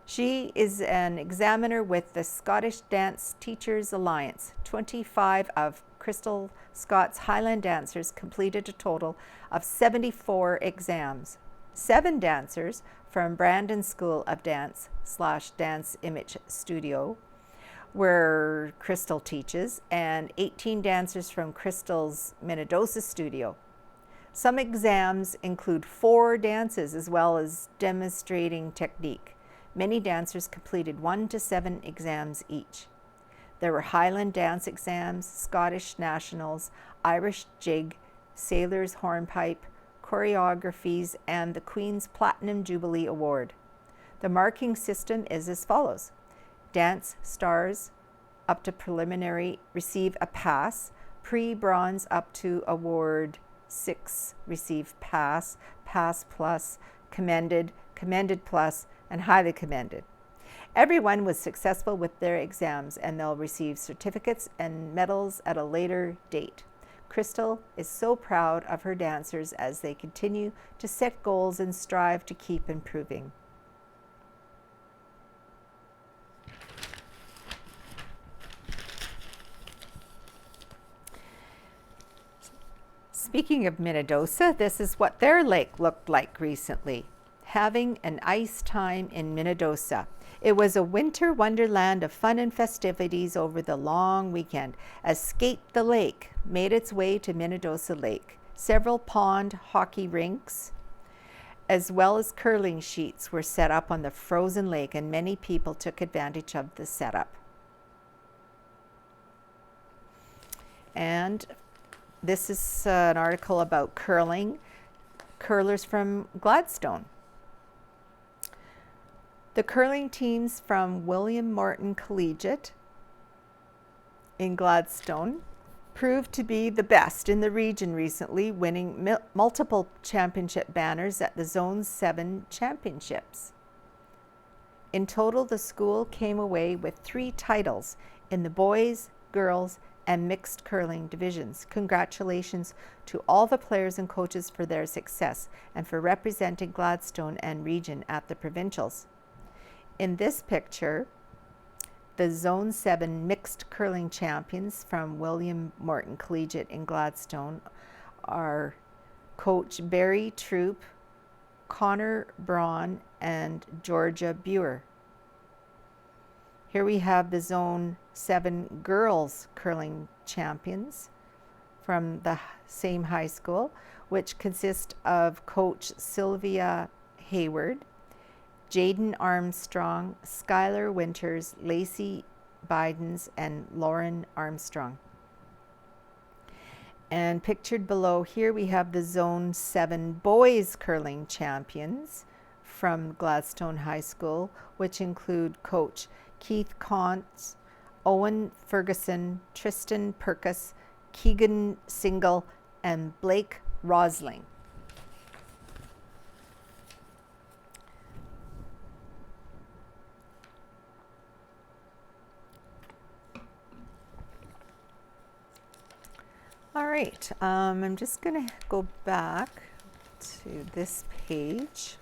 She is an examiner with the Scottish Dance Teachers Alliance. 25 of Crystal Scott's Highland dancers completed a total of 74 exams. 7 dancers from Brandon School of Dance / Dance Image Studio, where Crystal teaches, and 18 dancers from Crystal's Minnedosa studio. Some exams include 4 dances as well as demonstrating technique. Many dancers completed 1 to 7 exams each. There were Highland dance exams, Scottish nationals, Irish jig, sailor's hornpipe, choreographies, and the Queen's Platinum Jubilee Award. The marking system is as follows. Dance stars up to preliminary receive a pass, pre-bronze up to award 6 receive pass, pass plus, commended, commended plus, and highly commended. Everyone was successful with their exams, and they'll receive certificates and medals at a later date. Crystal is so proud of her dancers as they continue to set goals and strive to keep improving. Speaking of Minnedosa, this is what their lake looked like recently. Having an ice time in Minnedosa. It was a winter wonderland of fun and festivities over the long weekend as Skate the Lake made its way to Minnedosa Lake. Several pond hockey rinks, as well as curling sheets, were set up on the frozen lake, and many people took advantage of the setup. And this is an article about curling, curlers from Gladstone. The curling teams from William Morton Collegiate in Gladstone proved to be the best in the region recently, winning multiple championship banners at the Zone 7 championships. In total, the school came away with 3 titles in the boys, girls, and mixed curling divisions. Congratulations to all the players and coaches for their success and for representing Gladstone and region at the provincials. In this picture, the Zone 7 mixed curling champions from William Morton Collegiate in Gladstone are Coach Barry Troop, Connor Braun, and Georgia Buer. Here we have the Zone 7 girls curling champions from the same high school, which consist of Coach Sylvia Hayward, Jaden Armstrong, Skylar Winters, Lacey Bidens, and Lauren Armstrong. And pictured below here we have the Zone 7 boys curling champions from Gladstone High School, which include Coach Keith Contz, Owen Ferguson, Tristan Perkus, Keegan Single, and Blake Rosling. All right, I'm just going to go back to this page.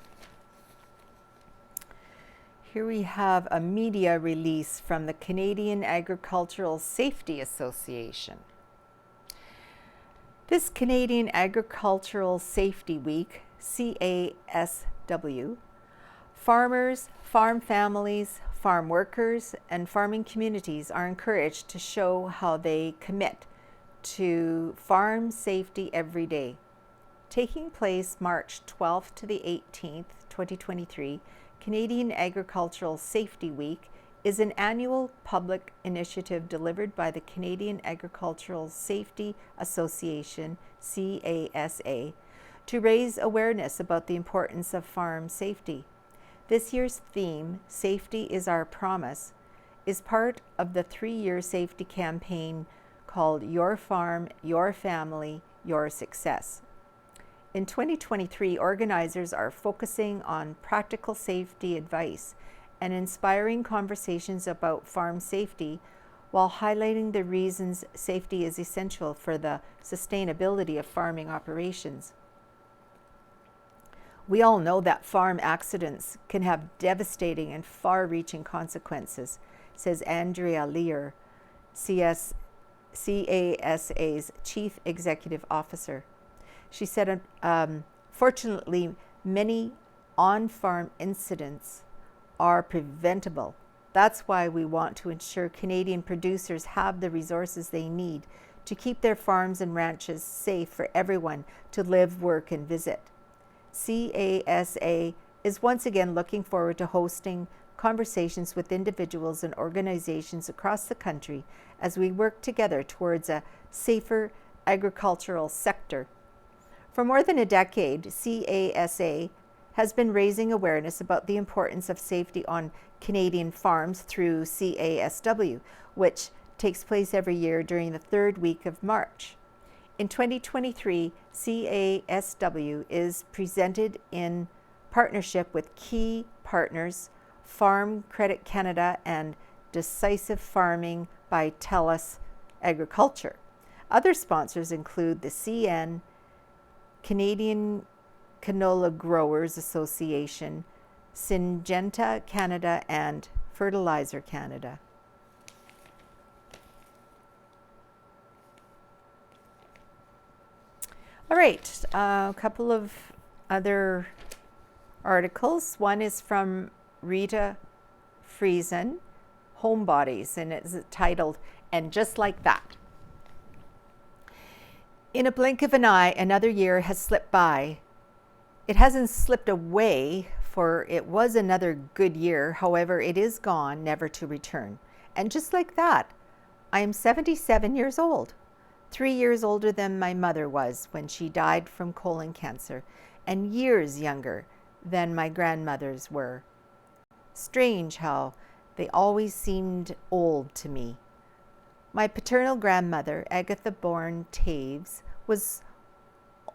Here we have a media release from the Canadian Agricultural Safety Association. This Canadian Agricultural Safety Week, CASW, farmers, farm families, farm workers, and farming communities are encouraged to show how they commit to farm safety every day. Taking place March 12th to the 18th, 2023, Canadian Agricultural Safety Week is an annual public initiative delivered by the Canadian Agricultural Safety Association, CASA, to raise awareness about the importance of farm safety. This year's theme, Safety is Our Promise, is part of the 3-year safety campaign called Your Farm, Your Family, Your Success. In 2023, organizers are focusing on practical safety advice and inspiring conversations about farm safety while highlighting the reasons safety is essential for the sustainability of farming operations. We all know that farm accidents can have devastating and far-reaching consequences, says Andrea Lear, CASA's Chief Executive Officer. She said, fortunately, many on-farm incidents are preventable. That's why we want to ensure Canadian producers have the resources they need to keep their farms and ranches safe for everyone to live, work, and visit. CASA is once again looking forward to hosting conversations with individuals and organizations across the country as we work together towards a safer agricultural sector. For more than a decade, CASA has been raising awareness about the importance of safety on Canadian farms through CASW, which takes place every year during the 3rd week of March. In 2023, CASW is presented in partnership with key partners, Farm Credit Canada and Decisive Farming by TELUS Agriculture. Other sponsors include the CN, Canadian Canola Growers Association, Syngenta Canada, and Fertilizer Canada. All right, a couple of other articles. One is from Rita Friesen, Homebodies, and it's titled, "And Just Like That." In a blink of an eye, another year has slipped by. It hasn't slipped away, for it was another good year. However, it is gone, never to return. And just like that, I am 77 years old, 3 years older than my mother was when she died from colon cancer, and years younger than my grandmothers were. Strange how they always seemed old to me. My paternal grandmother, Agatha Bourne Taves, was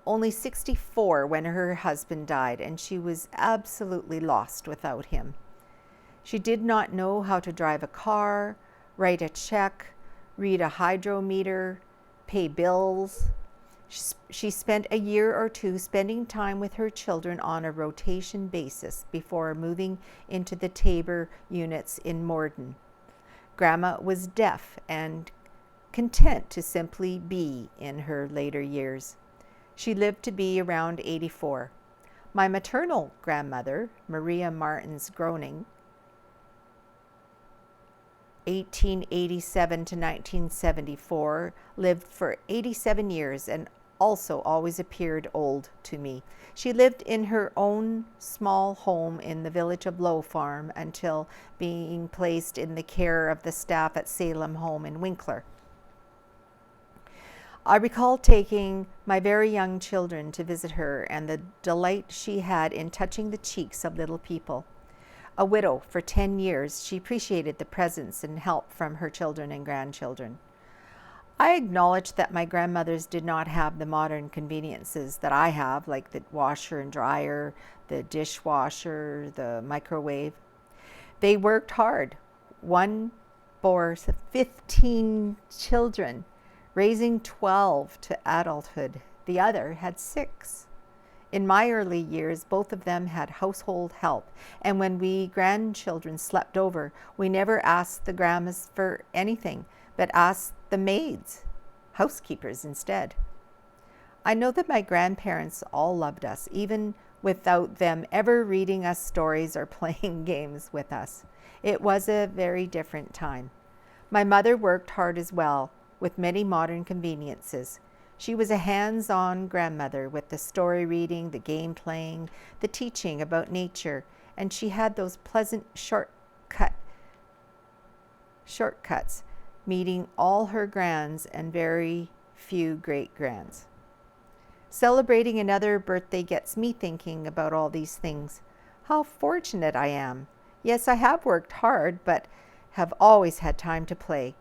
only 64 when her husband died, and she was absolutely lost without him. She did not know how to drive a car, write a check, read a hydrometer, pay bills. She spent a year or two spending time with her children on a rotation basis before moving into the Tabor units in Morden. Grandma was deaf and content to simply be in her later years. She lived to be around 84. My maternal grandmother, Maria Martins Groening, 1887 to 1974, lived for 87 years and also always appeared old to me. She lived in her own small home in the village of Low Farm until being placed in the care of the staff at Salem Home in Winkler. I recall taking my very young children to visit her and the delight she had in touching the cheeks of little people. A widow for 10 years, she appreciated the presence and help from her children and grandchildren. I acknowledge that my grandmothers did not have the modern conveniences that I have, like the washer and dryer, the dishwasher, the microwave. They worked hard. One bore 15 children, raising 12 to adulthood. The other had 6. In my early years, both of them had household help, and when we grandchildren slept over, we never asked the grandmas for anything, but asked the maids, housekeepers instead. I know that my grandparents all loved us, even without them ever reading us stories or playing games with us. It was a very different time. My mother worked hard as well, with many modern conveniences. She was a hands-on grandmother with the story reading, the game playing, the teaching about nature, and she had those pleasant shortcuts, meeting all her grands and very few great-grands. Celebrating another birthday gets me thinking about all these things. How fortunate I am. Yes, I have worked hard, but have always had time to play.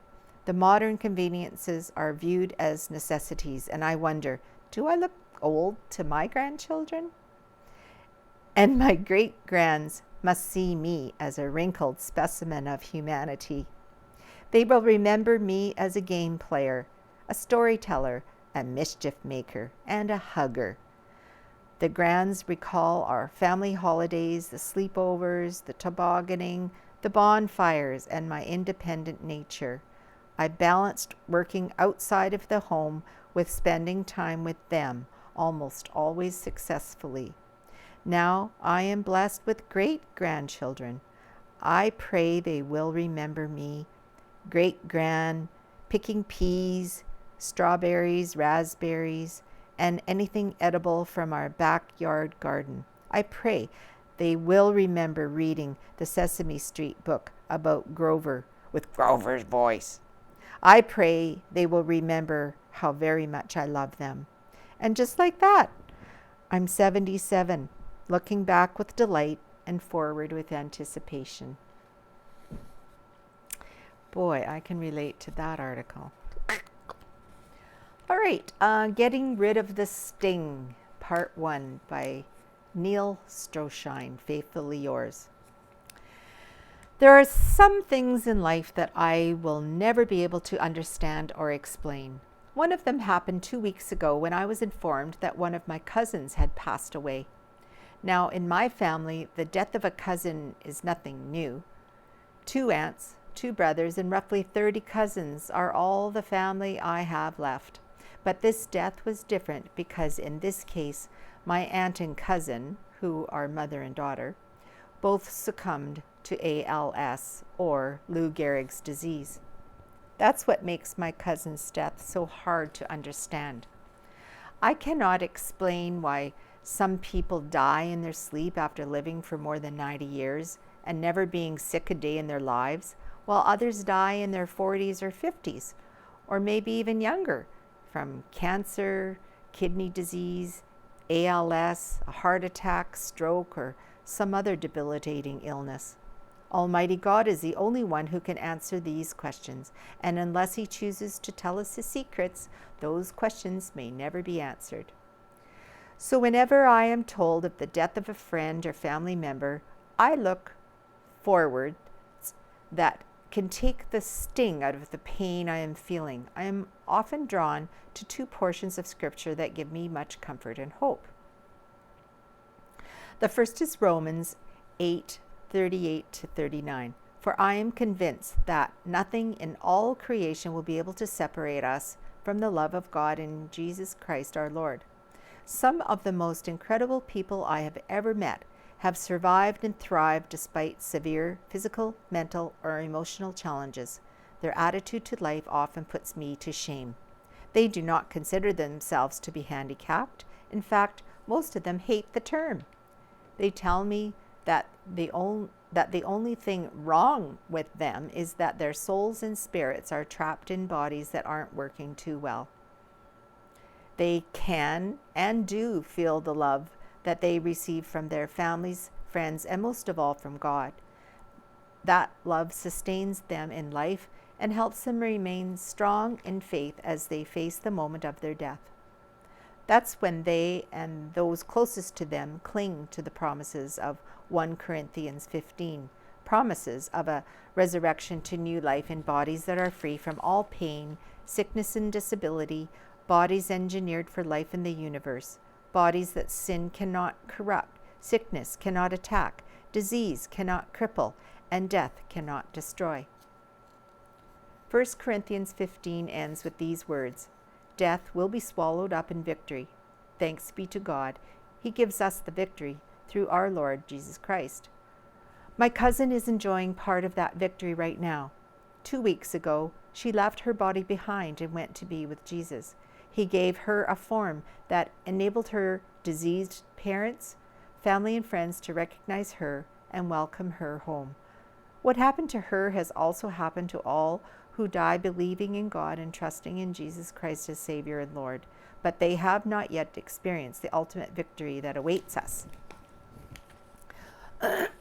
The modern conveniences are viewed as necessities, and I wonder, do I look old to my grandchildren? And my great-grands must see me as a wrinkled specimen of humanity. They will remember me as a game player, a storyteller, a mischief maker, and a hugger. The grands recall our family holidays, the sleepovers, the tobogganing, the bonfires, and my independent nature. I balanced working outside of the home with spending time with them, almost always successfully. Now I am blessed with great-grandchildren. I pray they will remember me, great-grand, picking peas, strawberries, raspberries, and anything edible from our backyard garden. I pray they will remember reading the Sesame Street book about Grover with Grover's voice. I pray they will remember how very much I love them. And just like that, I'm 77, looking back with delight and forward with anticipation. Boy, I can relate to that article. All right, Getting Rid of the Sting, Part 1 by Neil Stroshine, Faithfully Yours. There are some things in life that I will never be able to understand or explain. One of them happened 2 weeks ago when I was informed that one of my cousins had passed away. Now, in my family, the death of a cousin is nothing new. 2 aunts, 2 brothers, and roughly 30 cousins are all the family I have left. But this death was different because in this case, my aunt and cousin, who are mother and daughter, both succumbed to ALS, or Lou Gehrig's disease. That's what makes my cousin's death so hard to understand. I cannot explain why some people die in their sleep after living for more than 90 years and never being sick a day in their lives, while others die in their 40s or 50s, or maybe even younger, from cancer, kidney disease, ALS, a heart attack, stroke, or some other debilitating illness. Almighty God is the only one who can answer these questions, and unless He chooses to tell us His secrets, those questions may never be answered. So whenever I am told of the death of a friend or family member, I look forward that can take the sting out of the pain I am feeling. I am often drawn to two portions of Scripture that give me much comfort and hope. The first is Romans 8:38 to 39. For I am convinced that nothing in all creation will be able to separate us from the love of God in Jesus Christ our Lord. Some of the most incredible people I have ever met have survived and thrived despite severe physical, mental, or emotional challenges. Their attitude to life often puts me to shame. They do not consider themselves to be handicapped. In fact, most of them hate the term. They tell me that the only thing wrong with them is that their souls and spirits are trapped in bodies that aren't working too well. They can and do feel the love that they receive from their families, friends, and most of all from God. That love sustains them in life and helps them remain strong in faith as they face the moment of their death. That's when they and those closest to them cling to the promises of 1 Corinthians 15, promises of a resurrection to new life in bodies that are free from all pain, sickness, and disability, bodies engineered for life in the universe, bodies that sin cannot corrupt, sickness cannot attack, disease cannot cripple, and death cannot destroy. 1 Corinthians 15 ends with these words, "Death will be swallowed up in victory. Thanks be to God. He gives us the victory through our Lord Jesus Christ." My cousin is enjoying part of that victory right now. 2 weeks ago, she left her body behind and went to be with Jesus. He gave her a form that enabled her diseased parents, family, and friends to recognize her and welcome her home. What happened to her has also happened to all who die believing in God and trusting in Jesus Christ as Savior and Lord, but they have not yet experienced the ultimate victory that awaits us.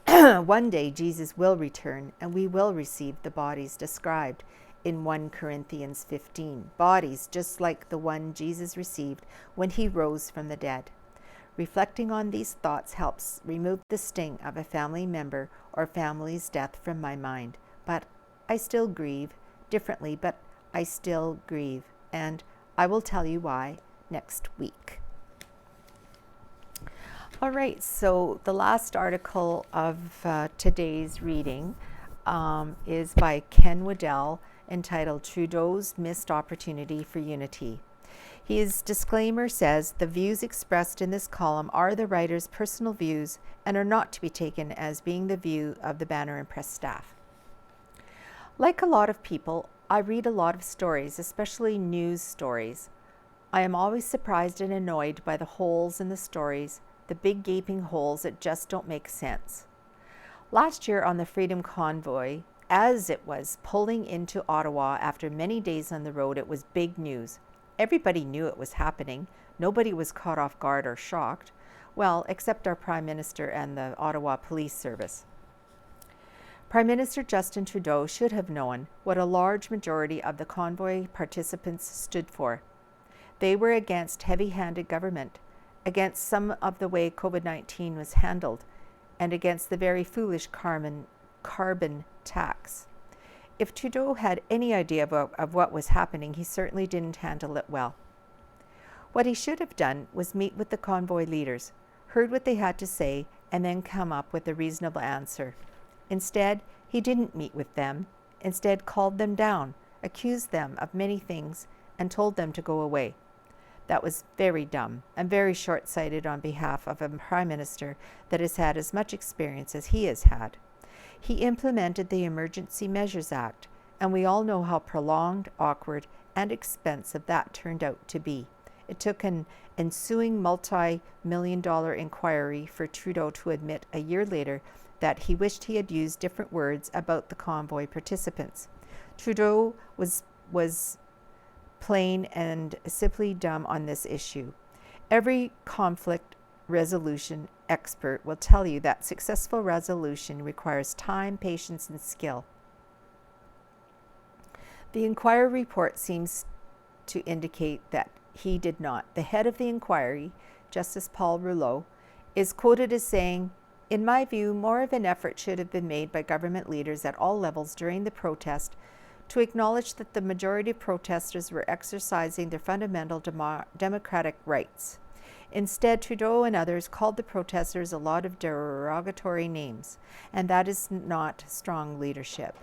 One day Jesus will return and we will receive the bodies described in 1 Corinthians 15, bodies just like the one Jesus received when he rose from the dead. Reflecting on these thoughts helps remove the sting of a family member or family's death from my mind. But I still grieve differently, but I still grieve, and I will tell you why next week. All right, so the last article of today's reading is by Ken Waddell, entitled Trudeau's Missed Opportunity for Unity. His disclaimer says the views expressed in this column are the writer's personal views and are not to be taken as being the view of the Banner and Press staff. Like a lot of people, I read a lot of stories, especially news stories. I am always surprised and annoyed by the holes in the stories, the big gaping holes that just don't make sense. Last year on the Freedom Convoy, as it was pulling into Ottawa after many days on the road, it was big news. Everybody knew it was happening. Nobody was caught off guard or shocked. Well, except our Prime Minister and the Ottawa Police Service. Prime Minister Justin Trudeau should have known what a large majority of the convoy participants stood for. They were against heavy-handed government, against some of the way COVID-19 was handled, and against the very foolish carbon tax. If Trudeau had any idea of what was happening, he certainly didn't handle it well. What he should have done was meet with the convoy leaders, heard what they had to say, and then come up with a reasonable answer. Instead, he didn't meet with them, instead called them down, accused them of many things, and told them to go away. That was very dumb and very short-sighted on behalf of a Prime Minister that has had as much experience as he has had. He implemented the Emergency Measures Act, and we all know how prolonged, awkward, and expensive that turned out to be. It took an ensuing multi-million-dollar inquiry for Trudeau to admit a year later that he wished he had used different words about the convoy participants. Trudeau was plain and simply dumb on this issue. Every conflict resolution expert will tell you that successful resolution requires time, patience, and skill. The inquiry report seems to indicate that he did not. The head of the inquiry, Justice Paul Rouleau, is quoted as saying, In my view, more of an effort should have been made by government leaders at all levels during the protest to acknowledge that the majority of protesters were exercising their fundamental democratic rights. Instead, Trudeau and others called the protesters a lot of derogatory names, and that is not strong leadership.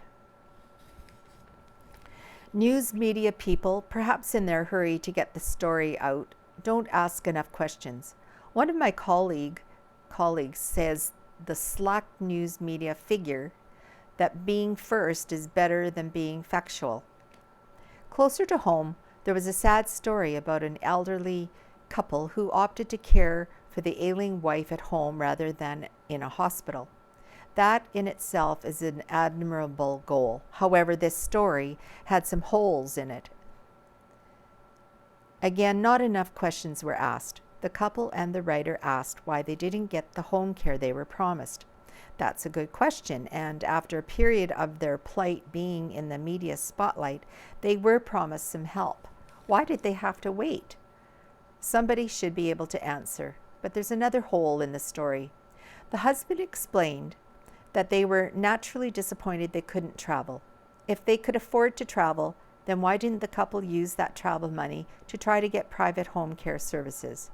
News media people, perhaps in their hurry to get the story out, don't ask enough questions. One of my colleagues says the slack news media figure that being first is better than being factual. Closer to home, there was a sad story about an elderly couple who opted to care for the ailing wife at home rather than in a hospital. That in itself is an admirable goal. However, this story had some holes in it. Again, not enough questions were asked. The couple and the writer asked why they didn't get the home care they were promised. That's a good question, and after a period of their plight being in the media spotlight, they were promised some help. Why did they have to wait? Somebody should be able to answer, but there's another hole in the story. The husband explained that they were naturally disappointed they couldn't travel. If they could afford to travel, then why didn't the couple use that travel money to try to get private home care services?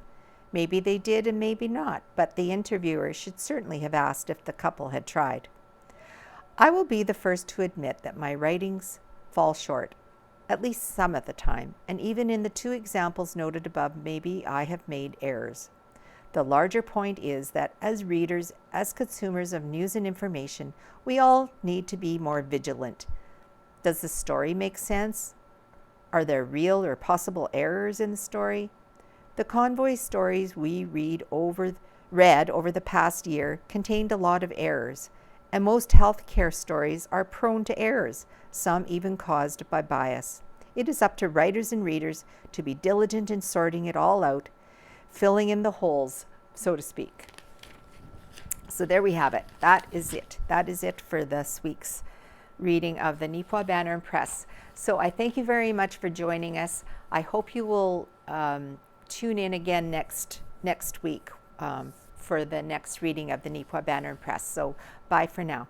Maybe they did and maybe not, but the interviewer should certainly have asked if the couple had tried. I will be the first to admit that my writings fall short, at least some of the time, and even in the two examples noted above, maybe I have made errors. The larger point is that as readers, as consumers of news and information, we all need to be more vigilant. Does the story make sense? Are there real or possible errors in the story? The convoy stories we read over the past year contained a lot of errors, and most healthcare stories are prone to errors, some even caused by bias. It is up to writers and readers to be diligent in sorting it all out, filling in the holes, so to speak. So there we have it. That is it. That is it for this week's reading of the Neepawa Banner and Press. So I thank you very much for joining us. I hope you will tune in again next week for the next reading of the Neepawa Banner and Press. So bye for now.